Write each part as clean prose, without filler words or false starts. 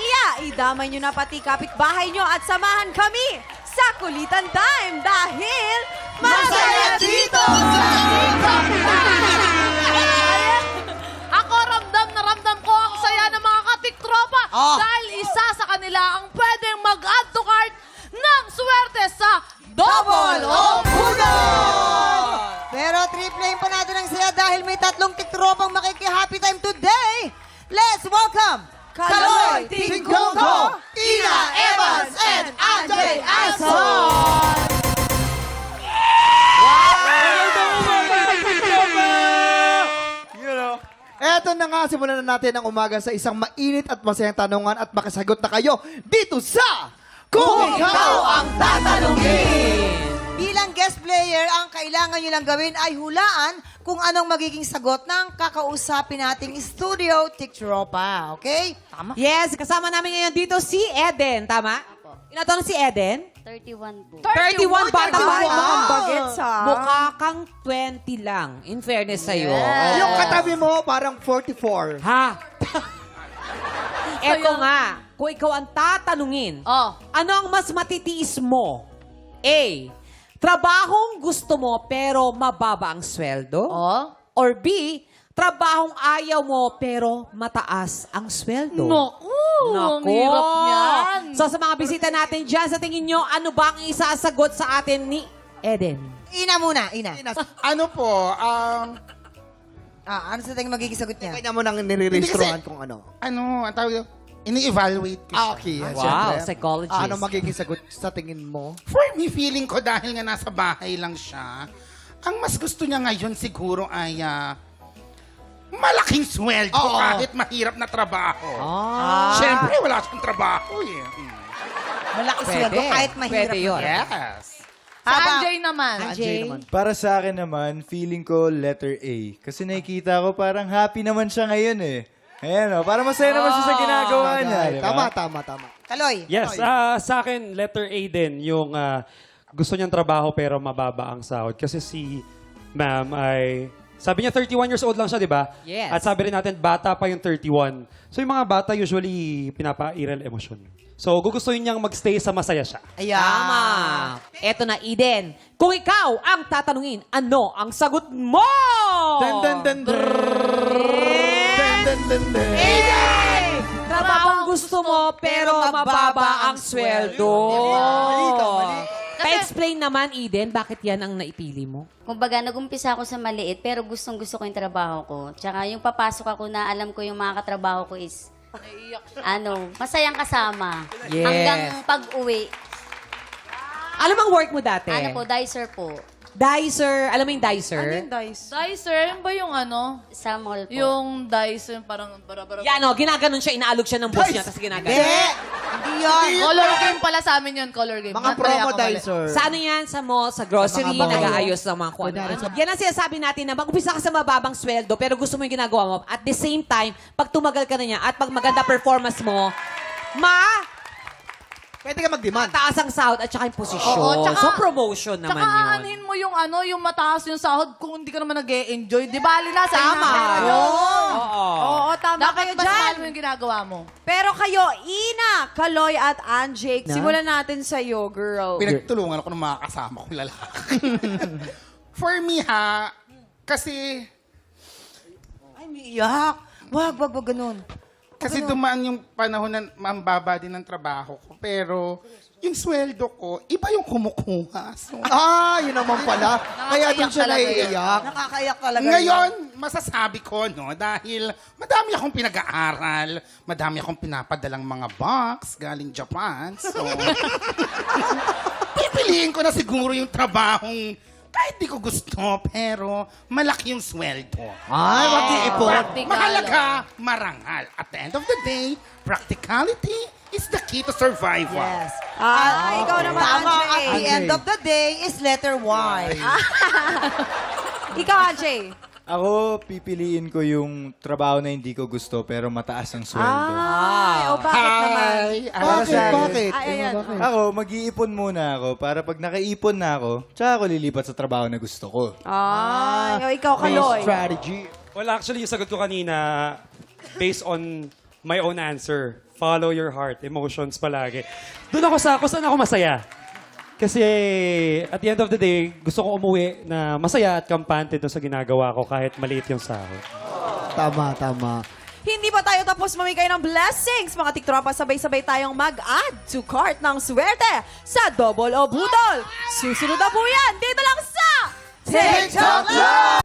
pamilya, idamay nyo na pati kapitbahay nyo at samahan kami sa Kulitan Time dahil masaya dito sa Ako ramdam na ramdam ko ang saya ng mga katiktropa dahil isa sa kanila ang pwedeng mag-add to cart ng swerte sa Double o Puno! Pero triplayin pa natin ang saya dahil may tatlong tiktropang makiki-happy time today. Let's welcome Kaloy Tingkongko, Ina Evans, and Andre Ason! Eto na nga, simulan na natin ang umaga sa isang mainit at masayang tanungan at makasagot na kayo dito sa Kung Ikaw Ang Tatanungin! Bilang guest player, ang kailangan nyo lang gawin ay hulaan kung anong magiging sagot ng kakausapin nating studio tiktropa. Okay? Tama? Yes, kasama namin ngayon dito si Eden, tama? Ilan taon na si Eden? 31 po. 31 bata ba? Wow. Mukhang bagets, ha? Mukha kang 20 lang, in fairness sa'yo. Yung katabi mo, parang 44. Ha? Eto nga, kung ikaw ang tatanungin, Oh. ano ang mas matitiis mo? A, trabahong gusto mo pero mababa ang sweldo? Oh? Or B, trabahong ayaw mo pero mataas ang sweldo? Naku! Ang hirap niyan. So sa mga bisita natin dyan, sa tingin nyo, ano ba ang isasagot sa atin ni Eden? Ina muna, Ina. Ano po, Ano sa tingin magiging sagot niya? Kanya mo nang nire-registrohan kung ano. ang tawag yun, ini-evaluate ko siya. Okay, yes, Wow, syempre. psychologist. Ano magiging sagot sa tingin mo? For me, feeling ko dahil nga nasa bahay lang siya, ang mas gusto niya ngayon siguro ay malaking sweldo Oo. kahit mahirap na trabaho. Ah. Siyempre, wala siyang trabaho eh. Malaki Pwede. sweldo kahit mahirap. Pwede yun. Yes. Anjay naman. Jay? Para Sa akin naman, feeling ko letter A. Kasi nakikita ko parang happy naman siya ngayon eh. Ayan o, parang masaya naman siya sa ginagawa niya. di ba? Tama. Kaloy. Yes, sa akin, letter A din, yung gusto niyang trabaho pero mababa ang sahod. Kasi si ma'am ay, sabi niya 31 years old lang siya, di ba? Yes. At sabi rin natin, bata pa yung 31. So yung mga bata usually pinapairal emosyon. So gugustuhin niyang magstay sa masaya siya. Ayan. Tama. Eto na, Eden. Kung ikaw ang tatanungin, ano ang sagot mo? Eden! Trabahong gusto mo, pero mababa ang sweldo. Pa-explain naman, Eden, bakit yan ang naipili mo? Kumbaga, nag-umpisa ako sa maliit, pero gustong-gusto ko yung trabaho ko. Tsaka yung papasok ako na alam ko yung mga katrabaho ko is, masayang kasama. Yes. Hanggang pag-uwi. Alam ang work mo dati? Ano po, dicer po. Dicer. Alam mo yung dicer? Ano yung dice? Dicer, yun ba yung Sa mall po. Yung dice, yung parang bara-bara. Yan o, ginaganon siya, inaalog siya ng boss niya, tapos Hindi. ginaganon. Hindi yan. Color game pala sa amin yun, color game. Mga Natry ako promodizer. Sa ano yan? Sa mall, sa grocery, Sa mga bahay. nag-aayos ng mga kung ano. Yan ang sinasabi natin na mag-upisa ka sa mababang sweldo, pero gusto mo yung ginagawa mo. At the same time, pag tumagal ka na niya at pag maganda performance mo, Pwede ka mag-demand. mataas ang sahod at saka yung posisyon. Oo, tsaka- so promotion naman Tsaka yun. aanhin mo yung yung mataas yung sahod kung hindi ka naman nag-e-enjoy. Di ba, Alina? Sa Tama. Oo, tama kayo Dapat mas dyan. mahal mo yung ginagawa mo. Pero kayo, Ina, Kaloy at Anjay, simulan natin sa iyo, girl. Pinagtulungan ako ng mga kasama kong lalaki. For me kasi Ay, may iyak. Wag ganun. Kasi dumaan yung panahon na mambaba din ng trabaho ko. Pero yung sweldo ko, iba yung kumukuha. So, Yun naman pala. Kaya doon siya talaga yun. naiiyak. Nakakaiyak talaga. ngayon, masasabi ko, dahil madami akong pinag-aaral, madami akong pinapadalang mga box galing Japan. So, pipiliin ko na siguro yung trabahong kahit di ko gusto, pero malaki yung sweldo. Ay, mag-iipon. Practical. Mahalaga, marangal. At the end of the day, practicality is the key to survival. Yes. Ikaw naman, Tama, at Anjay. the end of the day is letter Y. Ikaw, Anjay. Ako, pipiliin ko yung trabaho na hindi ko gusto pero mataas ang sweldo. Bakit naman? Para sa akin, Bakit? Ayan. Ako, mag-iipon muna ako para pag nakaipon na ako, tsaka ako lilipat sa trabaho na gusto ko. Ikaw, Kaloy. Strategy. Well, actually, yung sagot ko kanina, based on my own answer. Follow your heart, emotions palagi. Doon ako kung saan ako masaya. Kasi at the end of the day, gusto ko umuwi na masaya at kampante doon sa ginagawa ko kahit maliit yung sahod. Tama, tama. Hindi pa tayo tapos mamigay ng blessings. Mga tiktropa, sabay-sabay tayong mag-add to cart ng swerte sa Double o Budol. Susunod na po yan. Dito lang sa TikTok Live!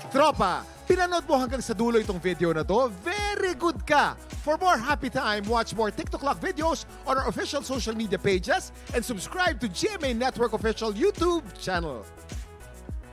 Tropa, pinanood mo hanggang sa dulo itong video na to? Very good ka! For more happy time, watch more TikTok Lock videos on our official social media pages and subscribe to GMA Network official YouTube channel.